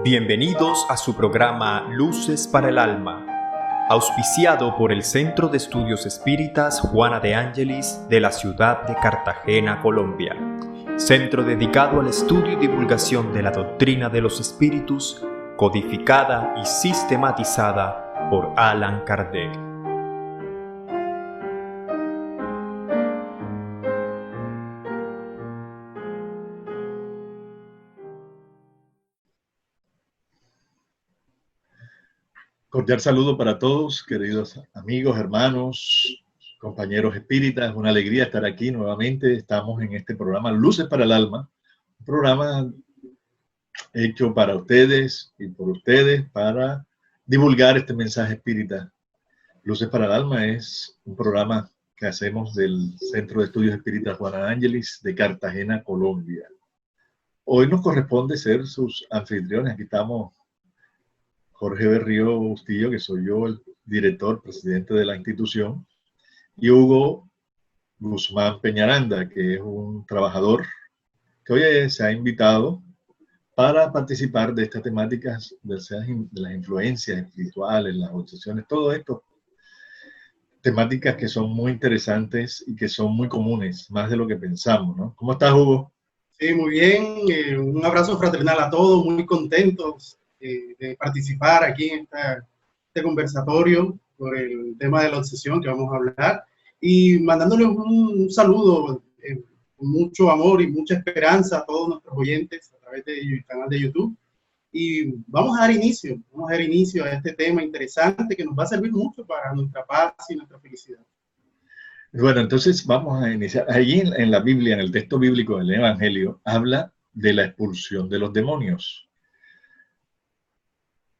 Bienvenidos a su programa Luces para el Alma, auspiciado por el Centro de Estudios Espíritas Juana de Ángelis de la ciudad de Cartagena, Colombia. Centro dedicado al estudio y divulgación de la doctrina de los espíritus, codificada y sistematizada por Allan Kardec. Cordial saludo para todos, queridos amigos, hermanos, compañeros espíritas. Es una alegría estar aquí nuevamente. Estamos en este programa Luces para el Alma, un programa hecho para ustedes y por ustedes para divulgar este mensaje espírita. Luces para el Alma es un programa que hacemos del Centro de Estudios Espíritas Juana de Ángelis de Cartagena, Colombia. Hoy nos corresponde ser sus anfitriones. Aquí estamos Jorge Berrío Bustillo, que soy yo, el director, presidente de la institución, y Hugo Guzmán Peñaranda, que es un trabajador que hoy se ha invitado para participar de estas temáticas de las influencias espirituales, las obsesiones, todo esto, temáticas que son muy interesantes y que son muy comunes, más de lo que pensamos, ¿no? ¿Cómo estás, Hugo? Sí, muy bien. Un abrazo fraternal a todos, muy contentos de participar aquí en este conversatorio por el tema de la obsesión que vamos a hablar y mandándoles un saludo con mucho amor y mucha esperanza a todos nuestros oyentes a través del canal de YouTube. Y vamos a dar inicio a este tema interesante que nos va a servir mucho para nuestra paz y nuestra felicidad. Bueno, entonces vamos a iniciar. Allí en la Biblia, en el texto bíblico del Evangelio, habla de la expulsión de los demonios.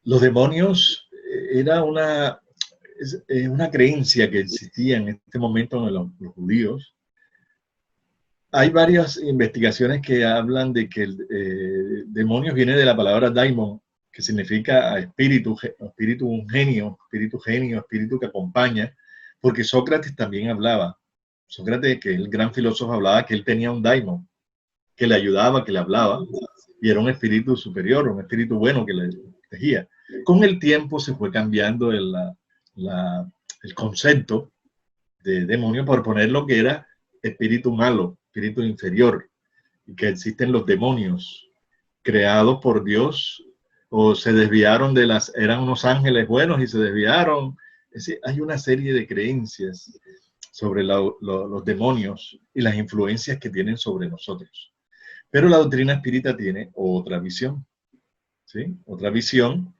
Los demonios era una creencia que existía en este momento en los judíos. Hay varias investigaciones que hablan de que demonios viene de la palabra daimon, que significa espíritu, un genio, espíritu que acompaña, porque Sócrates también hablaba. Sócrates, que es el gran filósofo, hablaba que él tenía un daimon, que le ayudaba, que le hablaba, y era un espíritu superior, un espíritu bueno que le regía. Con el tiempo se fue cambiando el concepto de demonio por poner lo que era espíritu malo, espíritu inferior, y que existen los demonios creados por Dios o se desviaron eran unos ángeles buenos y se desviaron. Es decir, hay una serie de creencias sobre los demonios y las influencias que tienen sobre nosotros. Pero la doctrina espírita tiene otra visión, ¿sí? Otra visión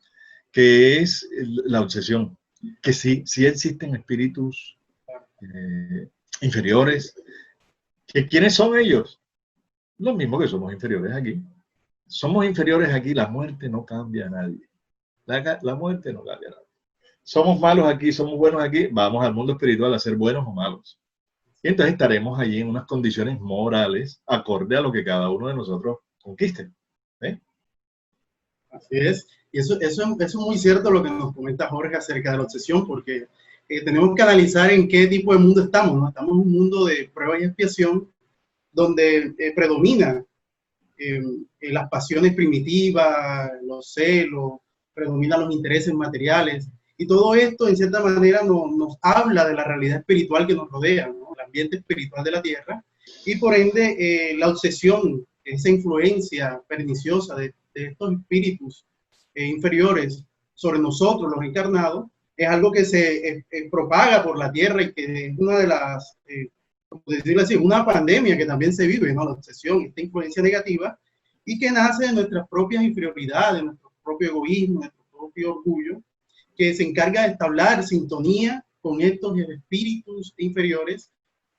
que es la obsesión, que sí existen espíritus inferiores. ¿Quiénes son ellos? Lo mismo que somos inferiores aquí. Somos inferiores aquí, la muerte no cambia a nadie. La muerte no cambia a nadie. Somos malos aquí, somos buenos aquí, vamos al mundo espiritual a ser buenos o malos. Y entonces estaremos allí en unas condiciones morales acorde a lo que cada uno de nosotros conquiste. ¿Eh? Así es. Y eso es muy cierto lo que nos comenta Jorge acerca de la obsesión, porque tenemos que analizar en qué tipo de mundo estamos, ¿no? Estamos en un mundo de prueba y expiación donde predomina las pasiones primitivas, los celos, predominan los intereses materiales. Y todo esto, en cierta manera, nos habla de la realidad espiritual que nos rodea, ¿no? El ambiente espiritual de la Tierra. Y por ende, la obsesión, esa influencia perniciosa de estos espíritus inferiores sobre nosotros, los encarnados, es algo que se propaga por la Tierra y que es una de las, como decirlo así, una pandemia que también se vive, ¿no? La obsesión, esta influencia negativa, y que nace de nuestras propias inferioridades, de nuestro propio egoísmo, de nuestro propio orgullo, que se encarga de establecer sintonía con estos espíritus inferiores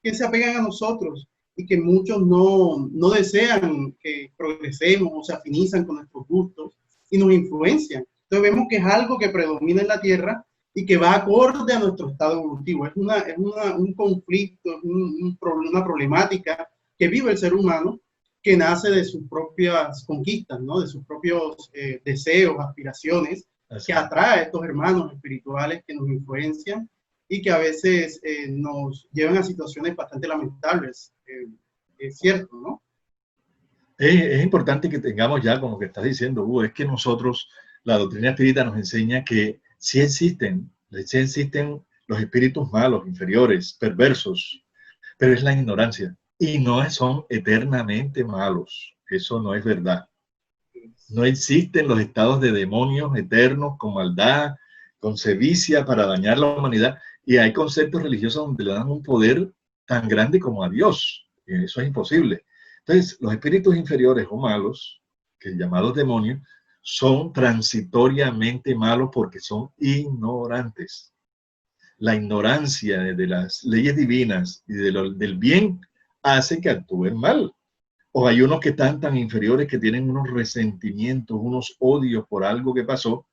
que se apegan a nosotros y que muchos no desean que progresemos o se afinizan con nuestros gustos y nos influencian. Entonces vemos que es algo que predomina en la Tierra y que va acorde a nuestro estado evolutivo. Es un conflicto, una problemática que vive el ser humano, que nace de sus propias conquistas, ¿no? De sus propios deseos, aspiraciones, que atrae a estos hermanos espirituales que nos influencian y que a veces nos llevan a situaciones bastante lamentables. Es cierto, ¿no? Es importante que tengamos ya, como que estás diciendo, Hugo, es que nosotros, la doctrina espírita nos enseña que sí existen los espíritus malos, inferiores, perversos, pero es la ignorancia. Y no son eternamente malos. Eso no es verdad. No existen los estados de demonios eternos con maldad, con sevicia para dañar la humanidad. Y hay conceptos religiosos donde le dan un poder tan grande como a Dios. Y eso es imposible. Entonces, los espíritus inferiores o malos, que llamados demonios, son transitoriamente malos porque son ignorantes. La ignorancia de las leyes divinas y del bien hace que actúen mal. O hay unos que están tan inferiores que tienen unos resentimientos, unos odios por algo que pasó,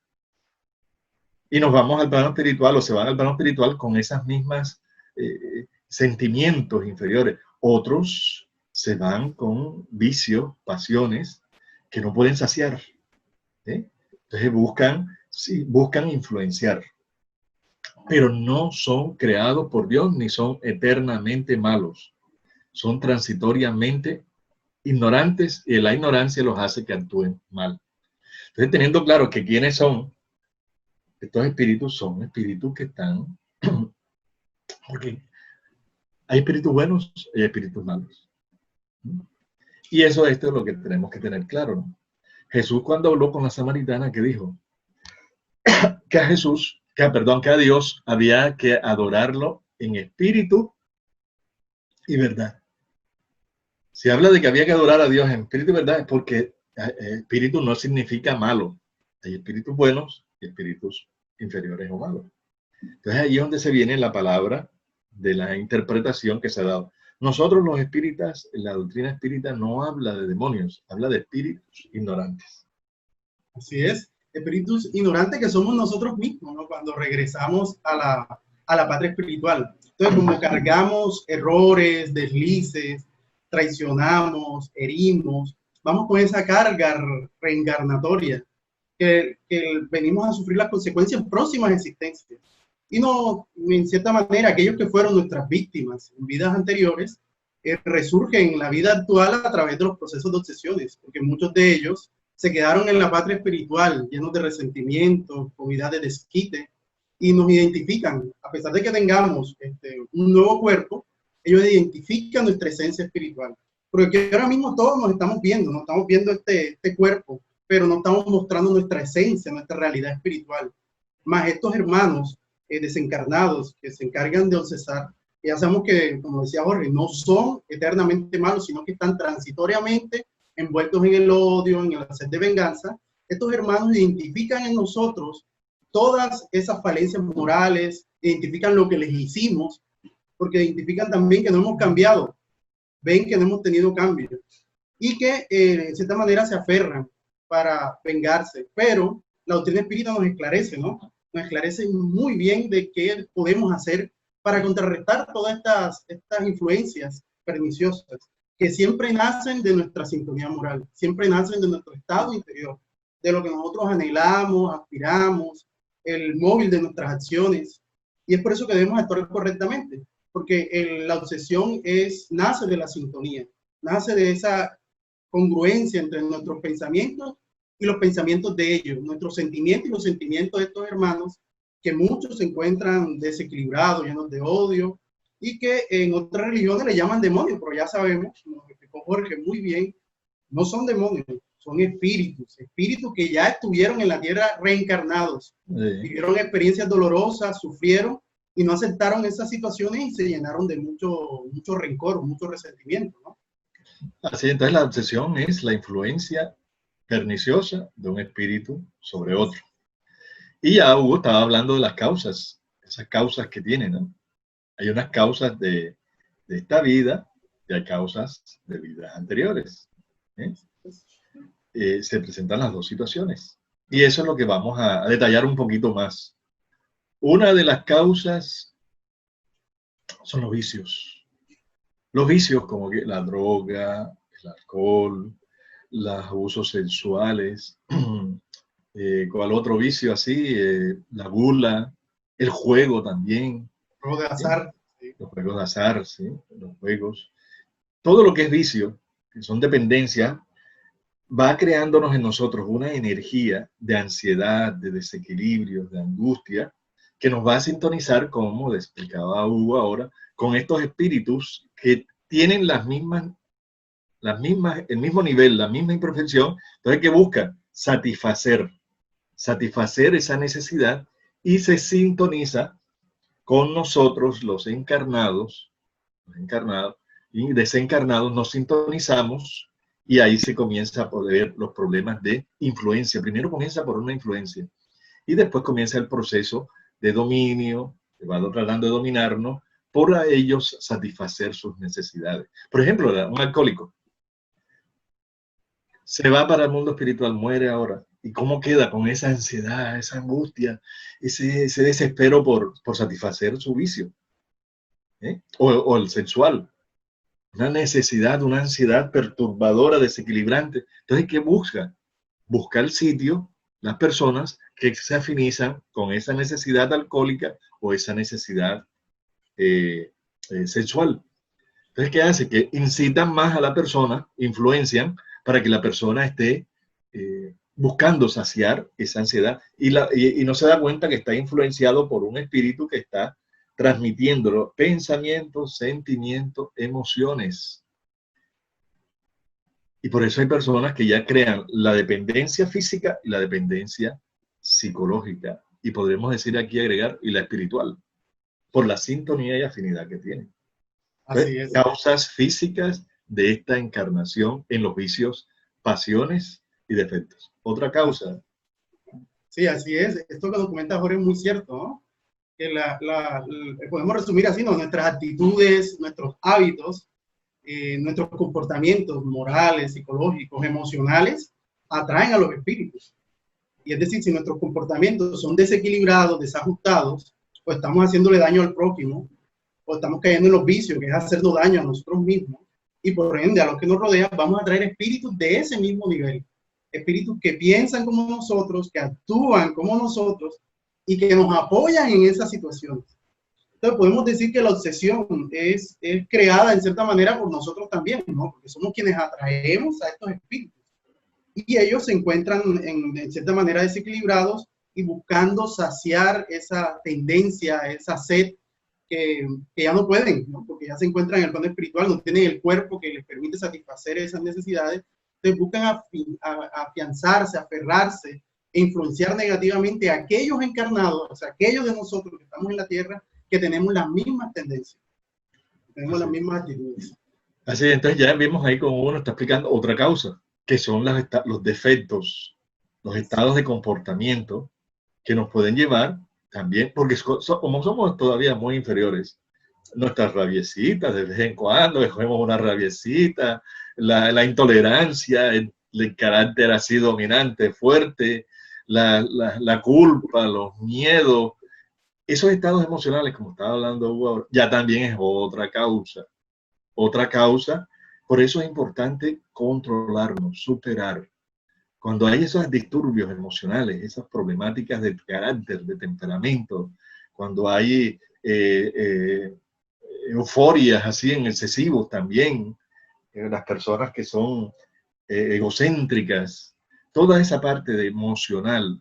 y nos vamos al plano espiritual o se van al plano espiritual con esas mismas sentimientos inferiores. Otros se van con vicios, pasiones que no pueden saciar. Entonces buscan influenciar, pero no son creados por Dios ni son eternamente malos. Son transitoriamente ignorantes y la ignorancia los hace que actúen mal. Entonces, teniendo claro que quiénes son estos espíritus, son espíritus que están, porque hay espíritus buenos y hay espíritus malos. Y esto es lo que tenemos que tener claro, ¿no? Jesús, cuando habló con la samaritana, ¿qué dijo? Que a Dios había que adorarlo en espíritu y verdad. Si habla de que había que adorar a Dios en espíritu y verdad, es porque espíritu no significa malo. Hay espíritus buenos y espíritus inferiores o malos. Entonces ahí es donde se viene la palabra de la interpretación que se ha dado. Nosotros los espíritas, la doctrina espírita no habla de demonios, habla de espíritus ignorantes. Así es, espíritus ignorantes que somos nosotros mismos, ¿no? Cuando regresamos a la patria espiritual. Entonces, como cargamos errores, deslices, traicionamos, herimos, vamos con esa carga reencarnatoria que venimos a sufrir las consecuencias en próximas existencias. Y no, en cierta manera, aquellos que fueron nuestras víctimas en vidas anteriores resurgen en la vida actual a través de los procesos de obsesiones, porque muchos de ellos se quedaron en la patria espiritual llenos de resentimiento, con ideas de desquite, y nos identifican, a pesar de que tengamos un nuevo cuerpo, ellos identifican nuestra esencia espiritual. Porque ahora mismo todos nos estamos viendo este cuerpo, pero no estamos mostrando nuestra esencia, nuestra realidad espiritual. Más estos hermanos desencarnados que se encargan de obsesar, ya sabemos que, como decía Jorge, no son eternamente malos, sino que están transitoriamente envueltos en el odio, en el sed de venganza. Estos hermanos identifican en nosotros todas esas falencias morales, identifican lo que les hicimos, porque identifican también que no hemos cambiado, ven que no hemos tenido cambio y que en cierta manera se aferran para vengarse. Pero la doctrina espírita nos esclarece, ¿no? Nos esclarece muy bien de qué podemos hacer para contrarrestar todas estas influencias perniciosas que siempre nacen de nuestra sintonía moral, siempre nacen de nuestro estado interior, de lo que nosotros anhelamos, aspiramos, el móvil de nuestras acciones. Y es por eso que debemos actuar correctamente, porque la obsesión nace de la sintonía, nace de esa congruencia entre nuestros pensamientos y los pensamientos de ellos, nuestros sentimientos y los sentimientos de estos hermanos, que muchos se encuentran desequilibrados, llenos de odio, y que en otras religiones le llaman demonios, pero ya sabemos, como explicó Jorge muy bien, no son demonios, son espíritus que ya estuvieron en la tierra reencarnados, vivieron experiencias dolorosas, sufrieron y no aceptaron esas situaciones y se llenaron de mucho rencor, mucho resentimiento, ¿no? Así, entonces la obsesión es la influencia perniciosa de un espíritu sobre otro. Y ya Hugo estaba hablando de las causas, esas causas que tienen, ¿no? Hay unas causas de esta vida y hay causas de vidas anteriores. Se presentan las dos situaciones. Y eso es lo que vamos a detallar un poquito más. Una de las causas son los vicios. Los vicios como que la droga, el alcohol, los abusos sexuales, ¿cuál otro vicio así? La gula, el juego también. Juego de azar. ¿Sí? Los juegos de azar, ¿sí? Los juegos. Todo lo que es vicio, que son dependencias, va creándonos en nosotros una energía de ansiedad, de desequilibrio, de angustia, que nos va a sintonizar, como le explicaba Hugo ahora, con estos espíritus que tienen el mismo nivel, la misma imperfección. Entonces, ¿qué busca? Satisfacer esa necesidad, y se sintoniza con nosotros, los encarnados y desencarnados, nos sintonizamos, y ahí se comienza a poder ver los problemas de influencia. Primero comienza por una influencia y después comienza el proceso de dominio, que va tratando de dominarnos, por a ellos satisfacer sus necesidades. Por ejemplo, un alcohólico se va para el mundo espiritual, muere ahora. ¿Y cómo queda con esa ansiedad, esa angustia, ese desespero por satisfacer su vicio? O el sensual. Una necesidad, una ansiedad perturbadora, desequilibrante. Entonces, ¿qué busca? Busca el sitio, las personas que se afinizan con esa necesidad alcohólica o esa necesidad sexual. Entonces, ¿qué hace? Que incitan más a la persona, influencian para que la persona esté buscando saciar esa ansiedad, y no se da cuenta que está influenciado por un espíritu que está transmitiéndolo, pensamientos, sentimientos, emociones. Y por eso hay personas que ya crean la dependencia física y la dependencia psicológica, y podremos decir aquí, agregar, y la espiritual, por la sintonía y afinidad que tienen. Así es. Causas físicas de esta encarnación en los vicios, pasiones y defectos. Otra causa. Sí, así es. Esto que documenta Jorge es muy cierto, ¿no? Que podemos resumir así, ¿no? Nuestras actitudes, nuestros hábitos, nuestros comportamientos morales, psicológicos, emocionales, atraen a los espíritus. Y es decir, si nuestros comportamientos son desequilibrados, desajustados, o estamos haciéndole daño al prójimo, o estamos cayendo en los vicios, que es hacernos daño a nosotros mismos, y por ende a los que nos rodean, vamos a traer espíritus de ese mismo nivel. Espíritus que piensan como nosotros, que actúan como nosotros, y que nos apoyan en esas situaciones. Entonces podemos decir que la obsesión es creada en cierta manera por nosotros también, ¿no? Porque somos quienes atraemos a estos espíritus. Y ellos se encuentran en cierta manera desequilibrados y buscando saciar esa tendencia, esa sed que ya no pueden, ¿no? Porque ya se encuentran en el plano espiritual, no tienen el cuerpo que les permite satisfacer esas necesidades. Entonces buscan afianzarse, aferrarse e influenciar negativamente a aquellos encarnados, o sea, aquellos de nosotros que estamos en la tierra, que tenemos las mismas tendencias, tenemos las mismas actitudes. Así, entonces ya vemos ahí como uno está explicando otra causa, que son los defectos, los estados de comportamiento que nos pueden llevar también, porque como somos todavía muy inferiores, nuestras rabiecitas de vez en cuando, cogemos una rabiecita, la intolerancia, el carácter así dominante, fuerte, la culpa, los miedos, esos estados emocionales, como estaba hablando Hugo ahora, ya también es otra causa. Otra causa. Por eso es importante controlarnos, superar. Cuando hay esos disturbios emocionales, esas problemáticas de carácter, de temperamento, cuando hay euforias así en excesivos también, las personas que son egocéntricas, toda esa parte de emocional,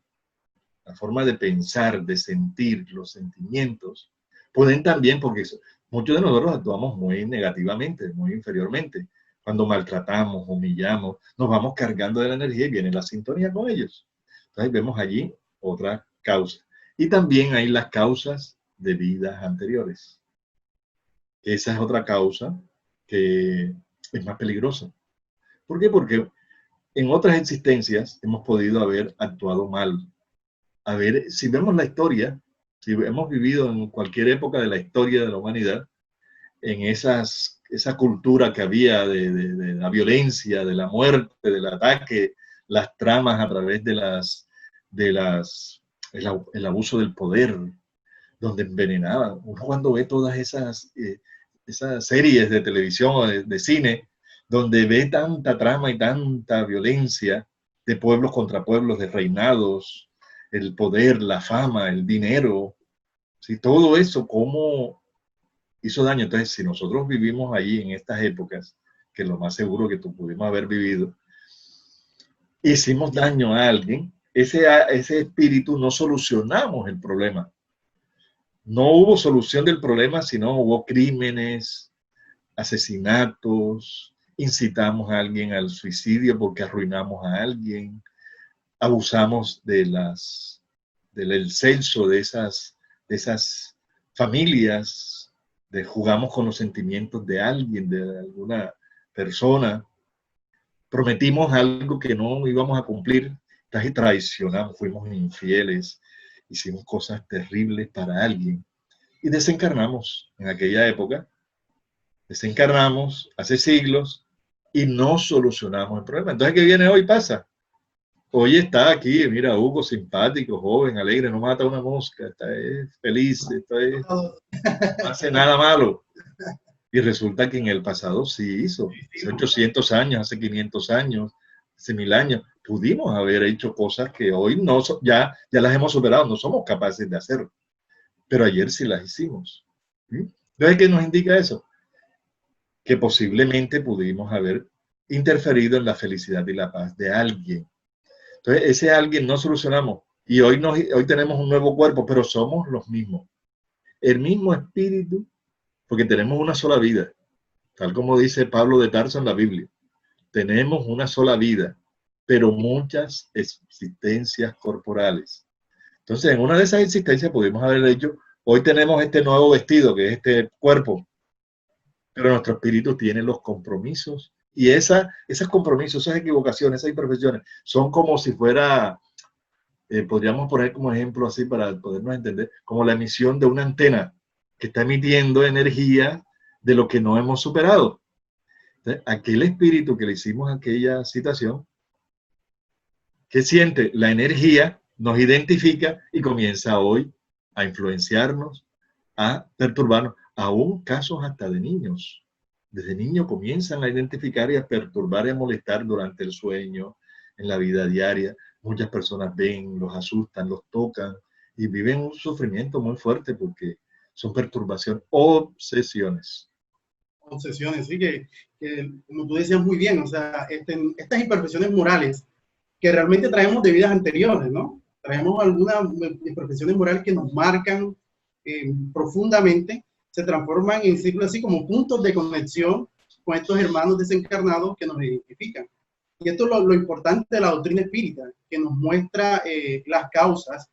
la forma de pensar, de sentir, los sentimientos, pueden también, porque muchos de nosotros actuamos muy negativamente, muy inferiormente. Cuando maltratamos, humillamos, nos vamos cargando de la energía y viene la sintonía con ellos. Entonces vemos allí otra causa. Y también hay las causas de vidas anteriores. Esa es otra causa que es más peligrosa. ¿Por qué? Porque en otras existencias hemos podido haber actuado mal. A ver, si vemos la historia, si hemos vivido en cualquier época de la historia de la humanidad, en esa cultura que había de la violencia, de la muerte, del ataque, las tramas a través el abuso del poder, donde envenenaban. Uno cuando ve todas esas series de televisión o de cine, donde ve tanta trama y tanta violencia de pueblos contra pueblos, de reinados, el poder, la fama, el dinero, ¿sí? Todo eso, cómo hizo daño. Entonces, si nosotros vivimos allí en estas épocas, que es lo más seguro que tú pudimos haber vivido, hicimos daño a alguien, ese espíritu no solucionamos el problema. No hubo solución del problema, sino hubo crímenes, asesinatos, incitamos a alguien al suicidio porque arruinamos a alguien, abusamos del censo de esas familias, jugamos con los sentimientos de alguien, de alguna persona, prometimos algo que no íbamos a cumplir, traicionamos, fuimos infieles, hicimos cosas terribles para alguien y desencarnamos en aquella época, desencarnamos hace siglos y no solucionamos el problema. Entonces, ¿qué viene hoy? Pasa. Hoy está aquí, mira, Hugo, simpático, joven, alegre, no mata una mosca, está feliz, no hace nada malo. Y resulta que en el pasado sí hizo, hace 800 años, hace 500 años, hace 1000 años, pudimos haber hecho cosas que hoy no, ya las hemos superado, no somos capaces de hacer, pero ayer sí las hicimos. Entonces, ¿qué nos indica eso? Que posiblemente pudimos haber interferido en la felicidad y la paz de alguien. Entonces, ese alguien no solucionamos. Y hoy tenemos un nuevo cuerpo, pero somos los mismos. El mismo espíritu, porque tenemos una sola vida. Tal como dice Pablo de Tarso en la Biblia. Tenemos una sola vida, pero muchas existencias corporales. Entonces, en una de esas existencias pudimos haber hecho, hoy tenemos este nuevo vestido, que es este cuerpo, pero nuestro espíritu tiene los compromisos. Y esos compromisos, esas equivocaciones, esas imperfecciones, son como si fuera, podríamos poner como ejemplo así para podernos entender, como la emisión de una antena que está emitiendo energía de lo que no hemos superado. Entonces, aquel espíritu que le hicimos aquella citación, que siente la energía, nos identifica y comienza hoy a influenciarnos, a perturbarnos, aún casos hasta de niños. Desde niños comienzan a identificar y a perturbar y a molestar durante el sueño, en la vida diaria. Muchas personas ven, los asustan, los tocan y viven un sufrimiento muy fuerte porque son perturbaciones, obsesiones. Obsesiones, sí, que como tú decías muy bien, o sea, estas imperfecciones morales que realmente traemos de vidas anteriores, ¿no? Traemos algunas imperfecciones morales que nos marcan profundamente, se transforman en círculos así como puntos de conexión con estos hermanos desencarnados que nos identifican. Y esto es lo importante de la doctrina espírita, que nos muestra las causas,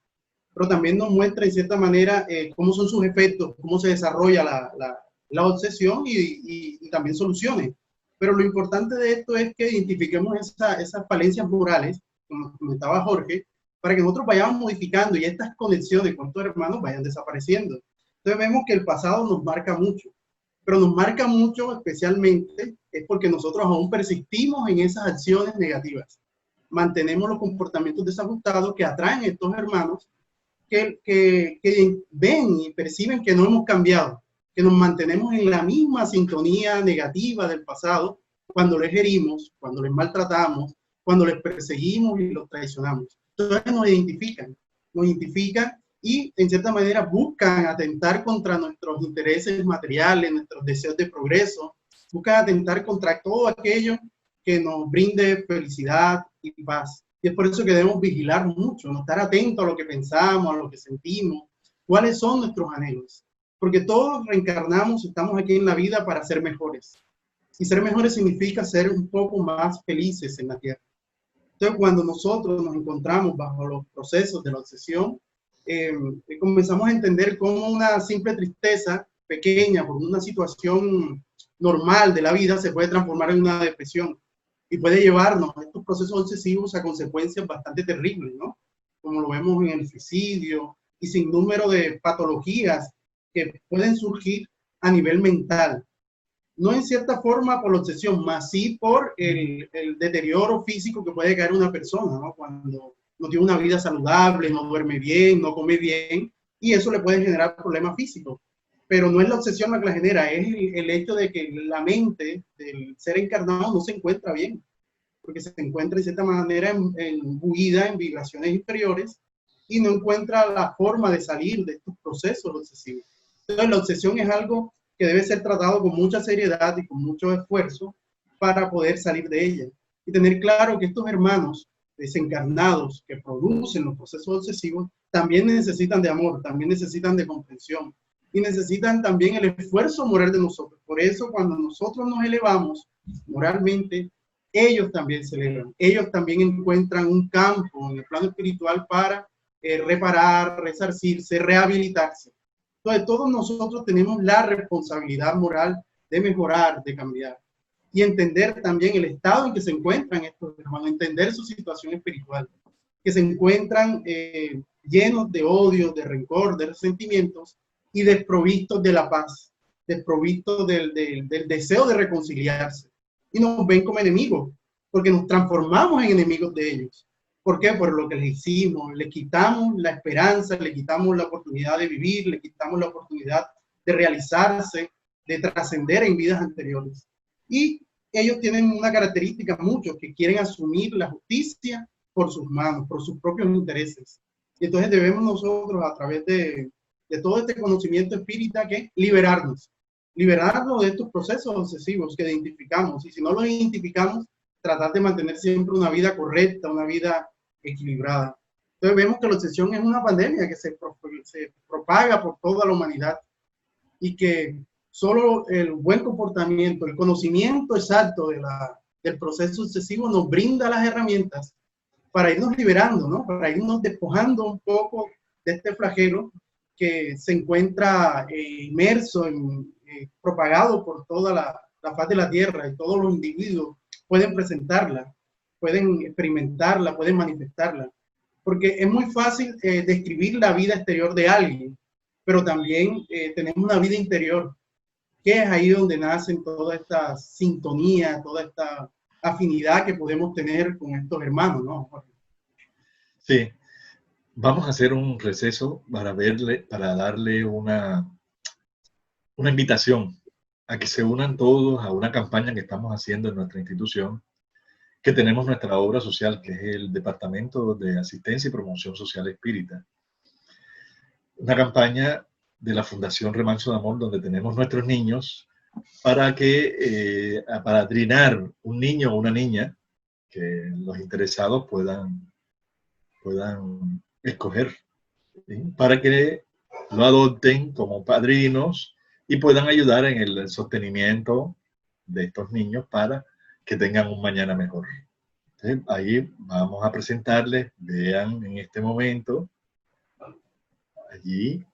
pero también nos muestra en cierta manera cómo son sus efectos, cómo se desarrolla la obsesión y también soluciones. Pero lo importante de esto es que identifiquemos esas falencias morales, como comentaba Jorge, para que nosotros vayamos modificando y estas conexiones con estos hermanos vayan desapareciendo. Entonces vemos que el pasado nos marca mucho, pero nos marca mucho especialmente es porque nosotros aún persistimos en esas acciones negativas. Mantenemos los comportamientos desajustados que atraen a estos hermanos que ven y perciben que no hemos cambiado, que nos mantenemos en la misma sintonía negativa del pasado cuando les herimos, cuando les maltratamos, cuando les perseguimos y los traicionamos. Entonces nos identifican y en cierta manera buscan atentar contra nuestros intereses materiales, nuestros deseos de progreso, buscan atentar contra todo aquello que nos brinde felicidad y paz. Y es por eso que debemos vigilar mucho, ¿no? Estar atentos a lo que pensamos, a lo que sentimos, cuáles son nuestros anhelos. Porque todos reencarnamos, estamos aquí en la vida para ser mejores. Y ser mejores significa ser un poco más felices en la tierra. Entonces, cuando nosotros nos encontramos bajo los procesos de la obsesión, comenzamos a entender cómo una simple tristeza pequeña por una situación normal de la vida se puede transformar en una depresión y puede llevarnos a estos procesos obsesivos a consecuencias bastante terribles, ¿no? Como lo vemos en el suicidio y sin número de patologías que pueden surgir a nivel mental. No en cierta forma por la obsesión, más sí por el deterioro físico que puede caer una persona, ¿no? Cuando no tiene una vida saludable, no duerme bien, no come bien, y eso le puede generar problemas físicos. Pero no es la obsesión la que la genera, es el hecho de que la mente del ser encarnado no se encuentra bien, porque se encuentra de cierta manera imbuida en vibraciones inferiores y no encuentra la forma de salir de estos procesos obsesivos. Entonces la obsesión es algo que debe ser tratado con mucha seriedad y con mucho esfuerzo para poder salir de ella. Y tener claro que estos hermanos desencarnados que producen los procesos obsesivos también necesitan de amor, también necesitan de comprensión y necesitan también el esfuerzo moral de nosotros. Por eso cuando nosotros nos elevamos moralmente, ellos también se elevan, ellos también encuentran un campo en el plano espiritual para reparar, resarcirse, rehabilitarse. Entonces todos nosotros tenemos la responsabilidad moral de mejorar, de cambiar y entender también el estado en que se encuentran estos hermanos, entender su situación espiritual, que se encuentran llenos de odio, de rencor, de resentimientos y desprovistos de la paz, desprovistos del deseo de reconciliarse. Y nos ven como enemigos, porque nos transformamos en enemigos de ellos. ¿Por qué? Por lo que les hicimos, le quitamos la esperanza, le quitamos la oportunidad de vivir, le quitamos la oportunidad de realizarse, de trascender en vidas anteriores. Y ellos tienen una característica, muchos, que quieren asumir la justicia por sus manos, por sus propios intereses. Y entonces debemos nosotros, a través de todo este conocimiento espírita, que liberarnos de estos procesos obsesivos que identificamos. Y si no los identificamos, tratar de mantener siempre una vida correcta, una vida equilibrada. Entonces vemos que la obsesión es una pandemia que se propaga por toda la humanidad y que solo el buen comportamiento, el conocimiento exacto del proceso obsesivo nos brinda las herramientas para irnos liberando, ¿no? Para irnos despojando un poco de este flagelo que se encuentra inmerso, propagado por toda la faz de la tierra, y todos los individuos pueden presentarla, pueden experimentarla, pueden manifestarla. Porque es muy fácil describir la vida exterior de alguien, pero también tenemos una vida interior, que es ahí donde nacen toda esta sintonía, toda esta afinidad que podemos tener con estos hermanos, ¿no? Sí, vamos a hacer un receso para darle una invitación a que se unan todos a una campaña que estamos haciendo en nuestra institución, que tenemos nuestra obra social, que es el Departamento de Asistencia y Promoción Social Espírita. Una campaña de la Fundación Remanso de Amor, donde tenemos nuestros niños, para apadrinar un niño o una niña que los interesados puedan escoger, ¿sí? Para que lo adopten como padrinos y puedan ayudar en el sostenimiento de estos niños para que tengan un mañana mejor. Entonces, ahí vamos a presentarles, vean en este momento, allí.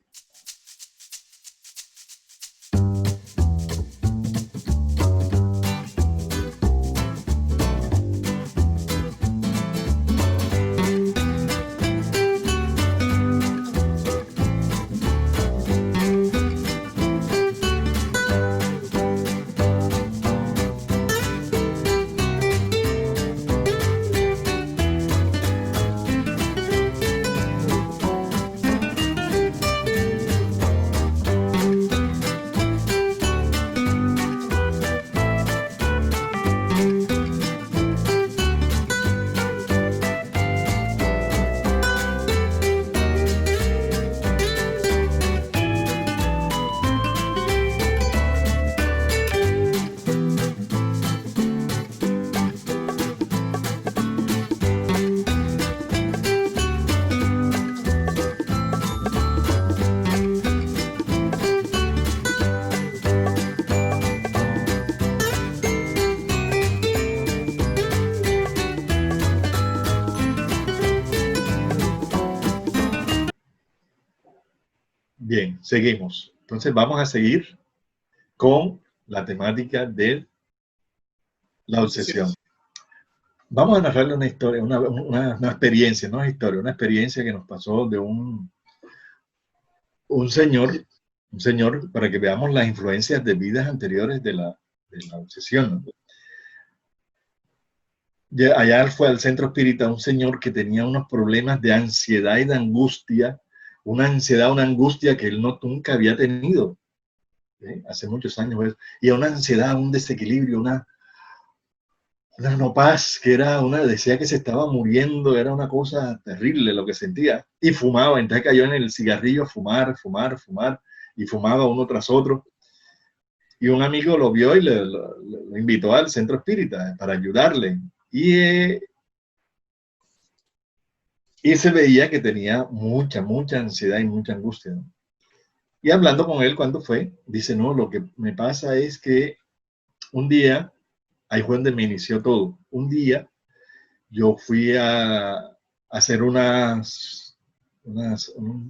Bien, seguimos. Entonces vamos a seguir con la temática de la obsesión. Vamos a narrarle una historia, una experiencia, no es historia, una experiencia que nos pasó de un señor, para que veamos las influencias de vidas anteriores de la obsesión, ¿no? Allá fue al centro espírita un señor que tenía unos problemas de ansiedad y de angustia, una ansiedad, una angustia que él nunca había tenido, ¿sí? Hace muchos años, y una ansiedad, un desequilibrio, una no paz, que decía que se estaba muriendo, era una cosa terrible lo que sentía, y fumaba, entonces cayó en el cigarrillo, fumar, y fumaba uno tras otro, y un amigo lo vio y lo invitó al centro espírita para ayudarle, y y se veía que tenía mucha ansiedad y mucha angustia, ¿no? Y hablando con él, ¿cuándo fue? Dice, no, lo que me pasa es que un día, ahí fue donde me inició todo. Un día yo fui a hacer un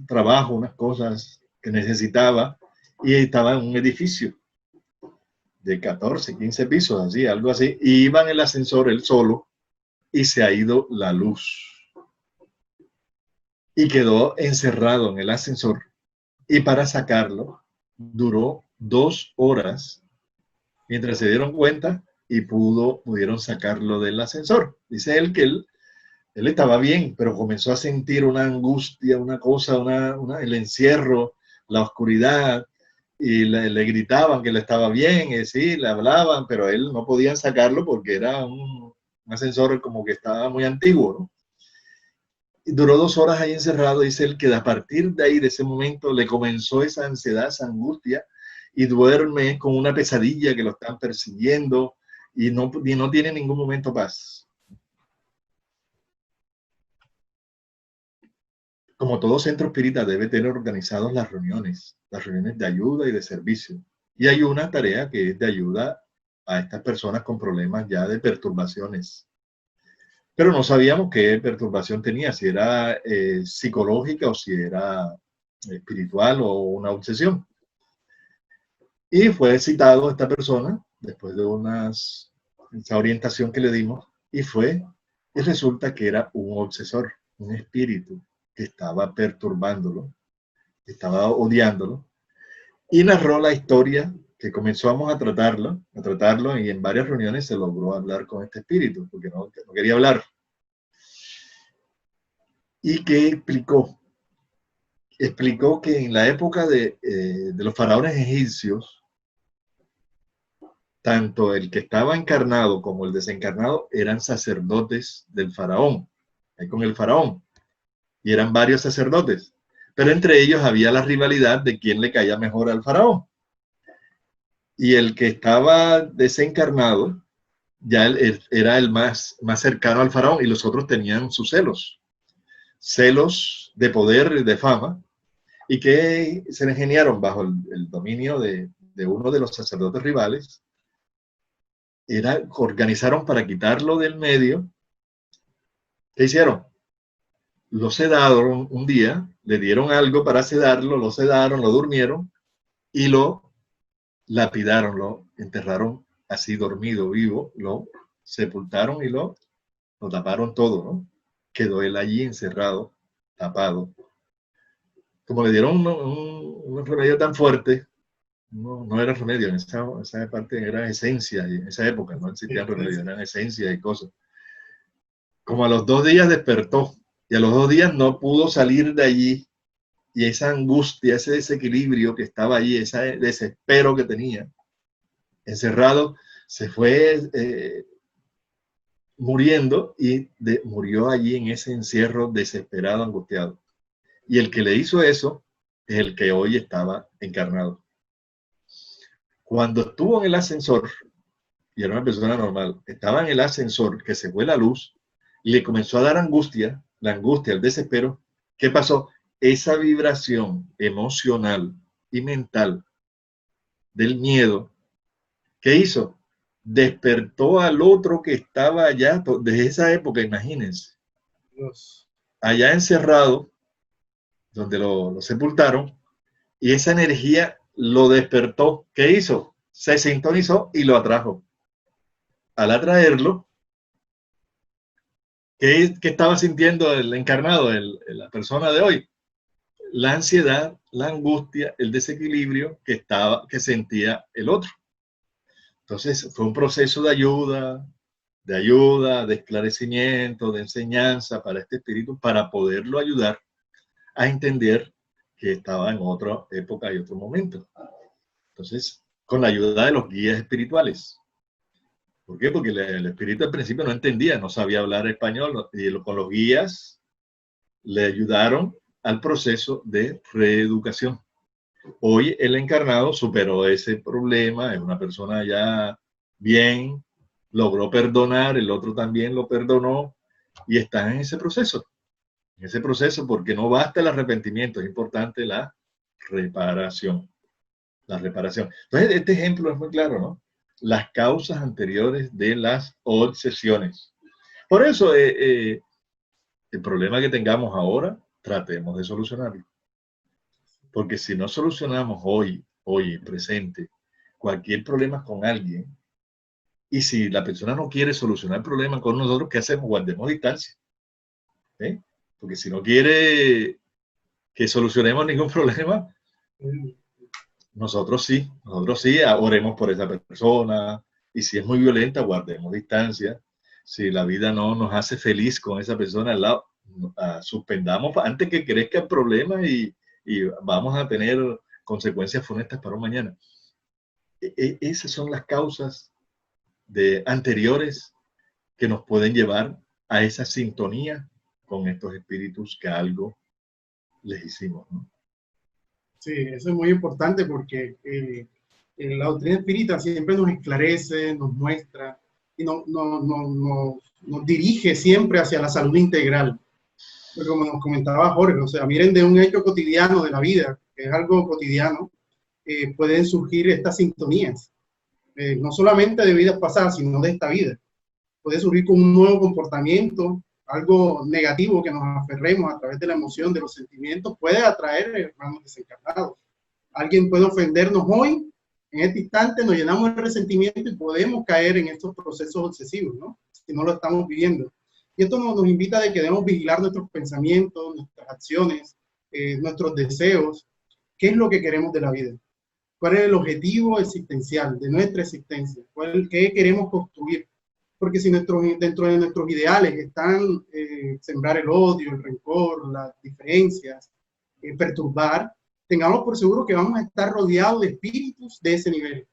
trabajo, unas cosas que necesitaba, y estaba en un edificio de 14, 15 pisos, así, algo así, y iba en el ascensor él solo y se ha ido la luz y quedó encerrado en el ascensor, y para sacarlo duró 2 horas mientras se dieron cuenta y pudieron sacarlo del ascensor. Dice él que él estaba bien, pero comenzó a sentir una angustia, una cosa, el encierro, la oscuridad, y le gritaban que le estaba bien, y sí, le hablaban, pero él no podían sacarlo porque era un ascensor como que estaba muy antiguo, ¿no? Y duró 2 horas ahí encerrado. Dice él que a partir de ahí, de ese momento, le comenzó esa ansiedad, esa angustia, y duerme con una pesadilla que lo están persiguiendo, y no tiene en ningún momento paz. Como todo centro espírita debe tener organizadas las reuniones de ayuda y de servicio. Y hay una tarea que es de ayuda a estas personas con problemas ya de perturbaciones. Pero no sabíamos qué perturbación tenía, si era psicológica o si era espiritual o una obsesión. Y fue citado esta persona después de esa orientación que le dimos, y resulta que era un obsesor, un espíritu que estaba perturbándolo, que estaba odiándolo, y narró la historia que comenzamos a tratarlo, y en varias reuniones se logró hablar con este espíritu, porque no quería hablar. ¿Y qué explicó? Explicó que en la época de los faraones egipcios, tanto el que estaba encarnado como el desencarnado eran sacerdotes del faraón, ahí con el faraón, y eran varios sacerdotes, pero entre ellos había la rivalidad de quién le caía mejor al faraón. Y el que estaba desencarnado ya era el más cercano al faraón, y los otros tenían sus celos de poder y de fama, y que se le ingeniaron bajo el dominio de uno de los sacerdotes rivales. Organizaron para quitarlo del medio. ¿Qué hicieron? Lo sedaron un día, le dieron algo para sedarlo, lo sedaron, lo durmieron y lo lapidaron, lo enterraron así dormido, vivo, lo sepultaron y lo taparon todo, ¿no? Quedó él allí encerrado, tapado. Como le dieron un remedio tan fuerte, no era remedio, en esa parte era esencia, y en esa época no existían remedios, eran esencias y cosas. Como a los 2 días despertó, y a los 2 días no pudo salir de allí, y esa angustia, ese desequilibrio que estaba allí, ese desespero que tenía, encerrado, se fue muriendo, y murió allí en ese encierro desesperado, angustiado. Y el que le hizo eso es el que hoy estaba encarnado. Cuando estuvo en el ascensor, y era una persona normal, estaba en el ascensor, que se fue la luz, y le comenzó a dar angustia, la angustia, el desespero. ¿Qué pasó? Esa vibración emocional y mental del miedo, ¿qué hizo? Despertó al otro que estaba allá, desde esa época, imagínense, allá encerrado, donde lo sepultaron, y esa energía lo despertó. ¿Qué hizo? Se sintonizó y lo atrajo. Al atraerlo, ¿qué estaba sintiendo el encarnado, la persona de hoy? La ansiedad, la angustia, el desequilibrio que sentía el otro. Entonces fue un proceso de ayuda, de esclarecimiento, de enseñanza para este espíritu, para poderlo ayudar a entender que estaba en otra época y otro momento. Entonces, con la ayuda de los guías espirituales. ¿Por qué? Porque el espíritu al principio no entendía, no sabía hablar español, y con los guías le ayudaron al proceso de reeducación. Hoy el encarnado superó ese problema, es una persona ya bien, logró perdonar, el otro también lo perdonó, y está en ese proceso en ese proceso, porque no basta el arrepentimiento, es importante la reparación. La reparación. Entonces, este ejemplo es muy claro, ¿no? Las causas anteriores de las obsesiones. Por eso, el problema que tengamos ahora, tratemos de solucionarlo. Porque si no solucionamos hoy, presente, cualquier problema con alguien, y si la persona no quiere solucionar el problema con nosotros, ¿qué hacemos? Guardemos distancia. ¿Eh? Porque si no quiere que solucionemos ningún problema, nosotros sí, oremos por esa persona, y si es muy violenta, guardemos distancia. Si la vida no nos hace feliz con esa persona al lado, suspendamos antes que crezca el problema y vamos a tener consecuencias funestas para un mañana. Esas son las causas anteriores que nos pueden llevar a esa sintonía con estos espíritus que algo les hicimos, ¿no? Sí, eso es muy importante porque la doctrina espírita siempre nos esclarece, nos muestra y nos dirige siempre hacia la salud integral. Porque como nos comentaba Jorge, o sea, miren, de un hecho cotidiano de la vida, que es algo cotidiano, pueden surgir estas sintonías, no solamente de vidas pasadas, sino de esta vida. Puede surgir con un nuevo comportamiento, algo negativo que nos aferremos a través de la emoción, de los sentimientos, puede atraer hermanos desencarnados. Alguien puede ofendernos hoy, en este instante nos llenamos de resentimiento y podemos caer en estos procesos obsesivos, ¿no? Si no lo estamos viviendo. Y esto nos invita a que debemos vigilar nuestros pensamientos, nuestras acciones, nuestros deseos. ¿Qué es lo que queremos de la vida? ¿Cuál es el objetivo existencial de nuestra existencia? ¿Qué queremos construir? Porque si dentro de nuestros ideales están sembrar el odio, el rencor, las diferencias, perturbar, tengamos por seguro que vamos a estar rodeados de espíritus de ese nivel,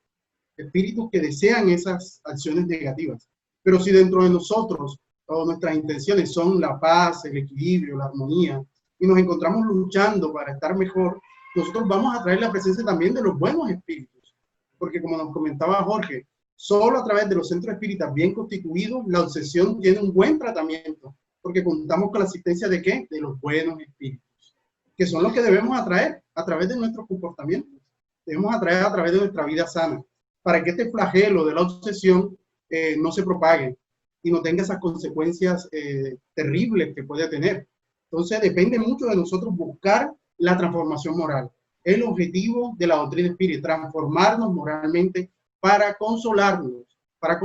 espíritus que desean esas acciones negativas. Pero si dentro de nosotros o nuestras intenciones son la paz, el equilibrio, la armonía, y nos encontramos luchando para estar mejor, nosotros vamos a traer la presencia también de los buenos espíritus. Porque como nos comentaba Jorge, solo a través de los centros espíritas bien constituidos, la obsesión tiene un buen tratamiento, porque contamos con la asistencia ¿de qué? De los buenos espíritus, que son los que debemos atraer a través de nuestros comportamientos. Debemos atraer a través de nuestra vida sana, para que este flagelo de la obsesión no se propague y no tenga esas consecuencias terribles que puede tener. Entonces depende mucho de nosotros buscar la transformación moral. El objetivo de la doctrina espírita, transformarnos moralmente para consolarnos, para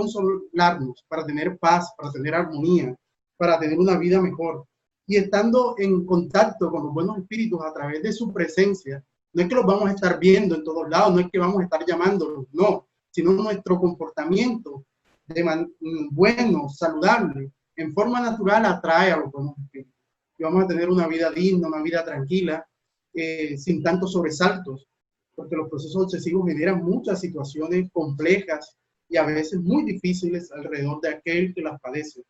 tener paz, para tener armonía, para tener una vida mejor. Y estando en contacto con los buenos espíritus a través de su presencia, no es que los vamos a estar viendo en todos lados, no es que vamos a estar llamándolos, no, sino nuestro comportamiento bueno, saludable, en forma natural atrae a los buenos espíritus. Y vamos a tener una vida digna, una vida tranquila, sin tantos sobresaltos, porque los procesos obsesivos generan muchas situaciones complejas y a veces muy difíciles alrededor de aquel que las padece.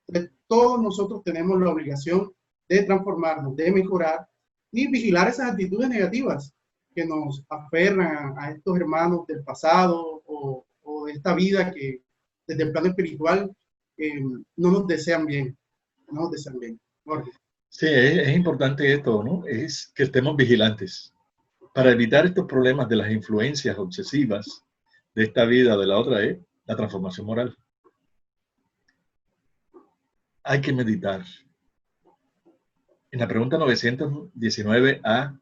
Entonces, todos nosotros tenemos la obligación de transformarnos, de mejorar y vigilar esas actitudes negativas que nos aferran a estos hermanos del pasado o de esta vida que desde el plano espiritual no nos desean bien. No nos desean bien. Jorge. Sí, es importante esto, ¿no? Es que estemos vigilantes para evitar estos problemas de las influencias obsesivas de esta vida o de la otra, la transformación moral. Hay que meditar. En la pregunta 919A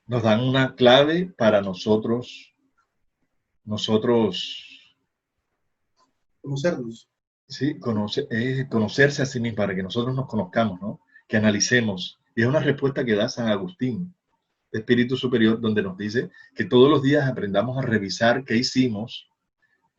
nos dan una clave para nosotros conocernos. Sí, conocerse a sí mismo, para que nosotros nos conozcamos, ¿no? Que analicemos. Y es una respuesta que da San Agustín, Espíritu Superior, donde nos dice que todos los días aprendamos a revisar qué hicimos,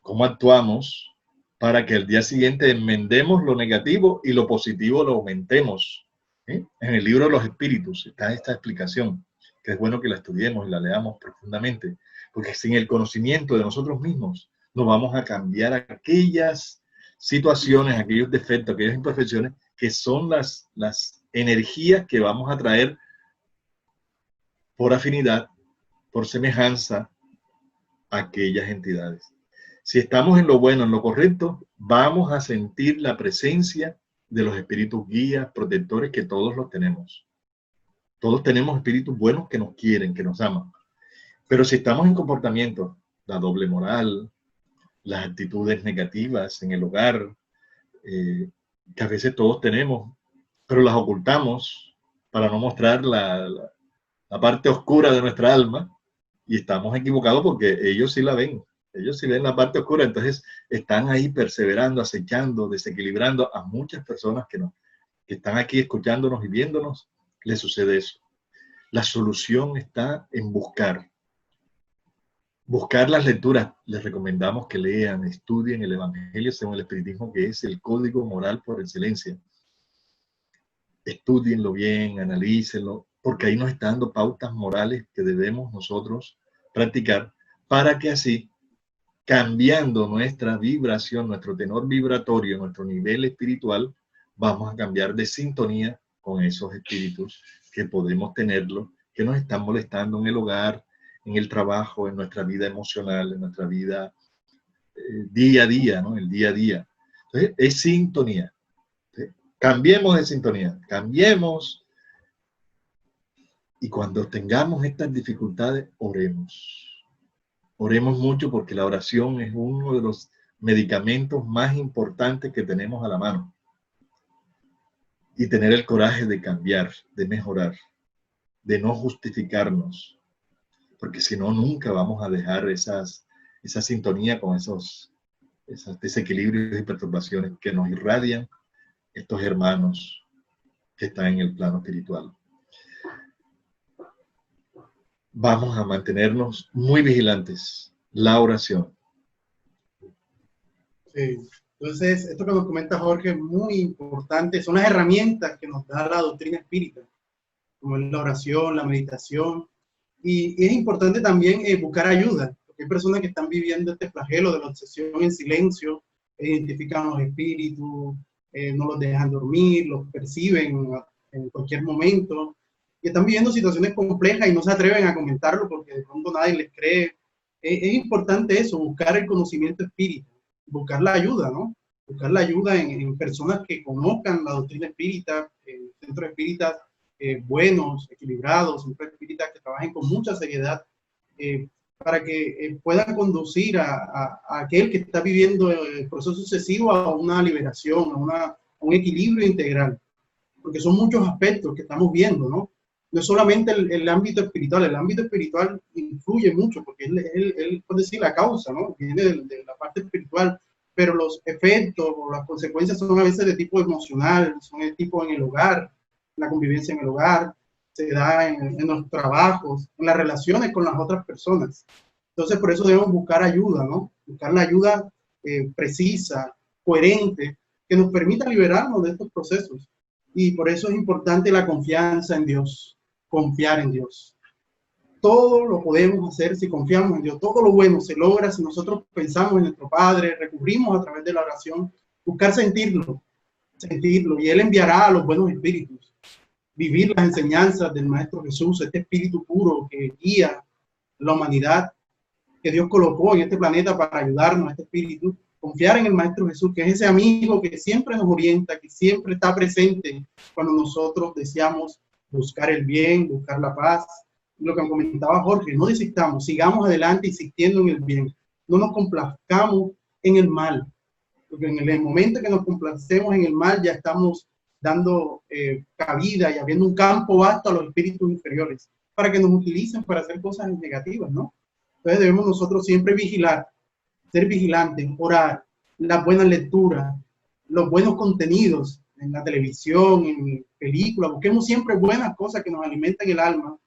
cómo actuamos, para que al día siguiente enmendemos lo negativo y lo positivo lo aumentemos. En el libro de los Espíritus está esta explicación, que es bueno que la estudiemos y la leamos profundamente, porque sin el conocimiento de nosotros mismos no vamos a cambiar aquellas situaciones, aquellos defectos, aquellas imperfecciones que son las energías que vamos a traer por afinidad, por semejanza a aquellas entidades. Si estamos en lo bueno, en lo correcto, vamos a sentir la presencia de los espíritus guías, protectores, que todos los tenemos. Todos tenemos espíritus buenos que nos quieren, que nos aman. Pero si estamos en comportamiento, la doble moral, las actitudes negativas en el hogar, que a veces todos tenemos, pero las ocultamos para no mostrar la parte oscura de nuestra alma, y estamos equivocados porque ellos sí la ven. Ellos sí ven la parte oscura, entonces están ahí perseverando, acechando, desequilibrando a muchas personas que están aquí escuchándonos y viéndonos. Les sucede eso. La solución está en buscar las lecturas. Les recomendamos que lean, estudien el Evangelio según el Espiritismo, que es el código moral por excelencia. Estúdienlo bien, analícenlo, porque ahí nos está dando pautas morales que debemos nosotros practicar para que así, cambiando nuestra vibración, nuestro tenor vibratorio, nuestro nivel espiritual, vamos a cambiar de sintonía con esos espíritus que podemos tenerlo, que nos están molestando en el hogar, en el trabajo, en nuestra vida emocional, en nuestra vida día a día, ¿no? El día a día. Entonces, es sintonía. ¿Sí? Cambiemos de sintonía, cambiemos. Y cuando tengamos estas dificultades, oremos. Oremos mucho, porque la oración es uno de los medicamentos más importantes que tenemos a la mano. Y tener el coraje de cambiar, de mejorar, de no justificarnos, porque si no, nunca vamos a dejar esa sintonía con esos desequilibrios y perturbaciones que nos irradian estos hermanos que están en el plano espiritual. Vamos a mantenernos muy vigilantes. La oración. Sí. Entonces, esto que nos comenta Jorge es muy importante. Son las herramientas que nos da la doctrina espírita, como es la oración, la meditación. Y es importante también buscar ayuda, porque hay personas que están viviendo este flagelo de la obsesión en silencio, identifican los espíritus, no los dejan dormir, los perciben en cualquier momento, y están viviendo situaciones complejas y no se atreven a comentarlo porque de pronto nadie les cree. Es importante eso, buscar el conocimiento espírita, buscar la ayuda, ¿no? Buscar la ayuda en personas que conozcan la doctrina espírita, centros espíritas buenos, equilibrados, centros espíritas que trabajen con mucha seriedad, para que puedan conducir a aquel que está viviendo el proceso sucesivo a una liberación, a un equilibrio integral. Porque son muchos aspectos que estamos viendo, ¿no? No es solamente el ámbito espiritual influye mucho, porque él puede decir la causa, ¿no? Viene de la parte espiritual, pero los efectos o las consecuencias son a veces de tipo emocional, son de tipo en el hogar, la convivencia en el hogar, se da en los trabajos, en las relaciones con las otras personas. Entonces, por eso debemos buscar ayuda, ¿no? Buscar la ayuda precisa, coherente, que nos permita liberarnos de estos procesos. Y por eso es importante la confianza en Dios, confiar en Dios. Todo lo podemos hacer si confiamos en Dios. Todo lo bueno se logra si nosotros pensamos en nuestro Padre, recurrimos a través de la oración, buscar sentirlo, y Él enviará a los buenos espíritus. Vivir las enseñanzas del Maestro Jesús, este espíritu puro que guía la humanidad, que Dios colocó en este planeta para ayudarnos, a este espíritu. Confiar en el Maestro Jesús, que es ese amigo que siempre nos orienta, que siempre está presente cuando nosotros deseamos buscar el bien, buscar la paz. Lo que comentaba Jorge, no desistamos, sigamos adelante insistiendo en el bien. No nos complazcamos en el mal, porque en el momento que nos complacemos en el mal ya estamos dando cabida y abriendo un campo vasto a los espíritus inferiores para que nos utilicen para hacer cosas negativas, ¿no? Entonces debemos nosotros siempre vigilar, ser vigilantes, orar, las buenas lecturas, los buenos contenidos en la televisión, en películas. Busquemos siempre buenas cosas que nos alimenten el alma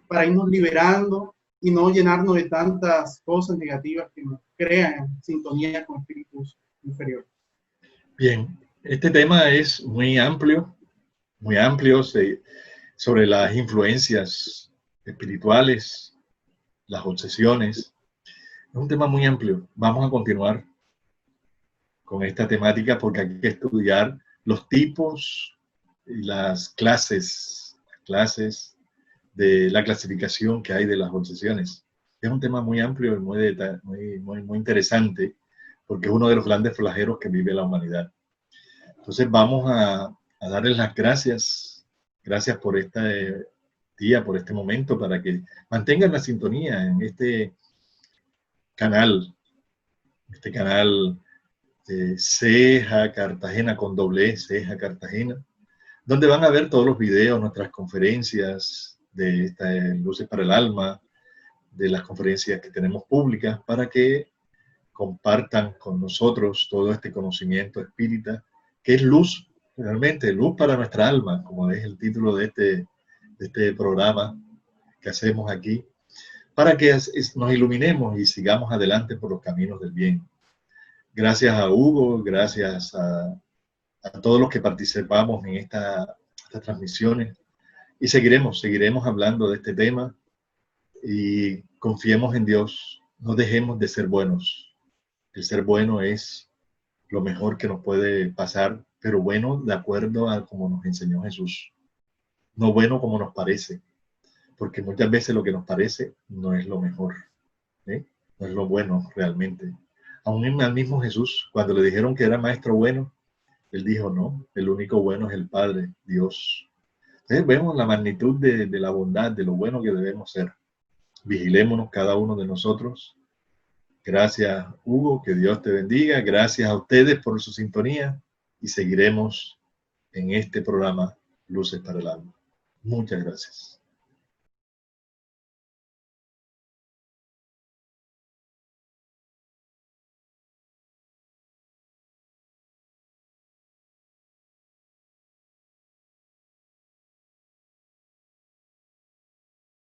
para irnos liberando y no llenarnos de tantas cosas negativas que nos crean sintonía con espíritus inferiores. Bien, este tema es muy amplio sobre las influencias espirituales, las obsesiones. Es un tema muy amplio. Vamos a continuar con esta temática porque hay que estudiar los tipos y las clases de la clasificación que hay de las obsesiones. Es un tema muy amplio y muy interesante porque es uno de los grandes flagelos que vive la humanidad. Entonces vamos a darles las gracias. Gracias por este día, por este momento, para que mantengan la sintonía en este canal Ceja Cartagena con doble E, Ceja Cartagena, donde van a ver todos los videos, nuestras conferencias de Luces para el Alma, de las conferencias que tenemos públicas, para que compartan con nosotros todo este conocimiento espírita, que es luz, realmente luz para nuestra alma, como es el título de este programa que hacemos aquí, para que nos iluminemos y sigamos adelante por los caminos del bien. Gracias a Hugo, gracias a todos los que participamos en estas transmisiones, y seguiremos hablando de este tema, y confiemos en Dios, no dejemos de ser buenos. El ser bueno es lo mejor que nos puede pasar, pero bueno de acuerdo a como nos enseñó Jesús, no bueno como nos parece, porque muchas veces lo que nos parece no es lo mejor, ¿eh? No es lo bueno realmente. Aún al mismo Jesús, cuando le dijeron que era maestro bueno, él dijo, no, el único bueno es el Padre, Dios. Entonces vemos la magnitud de la bondad, de lo bueno que debemos ser. Vigilémonos cada uno de nosotros. Gracias, Hugo, que Dios te bendiga. Gracias a ustedes por su sintonía, y seguiremos en este programa Luces para el Alma. Muchas gracias.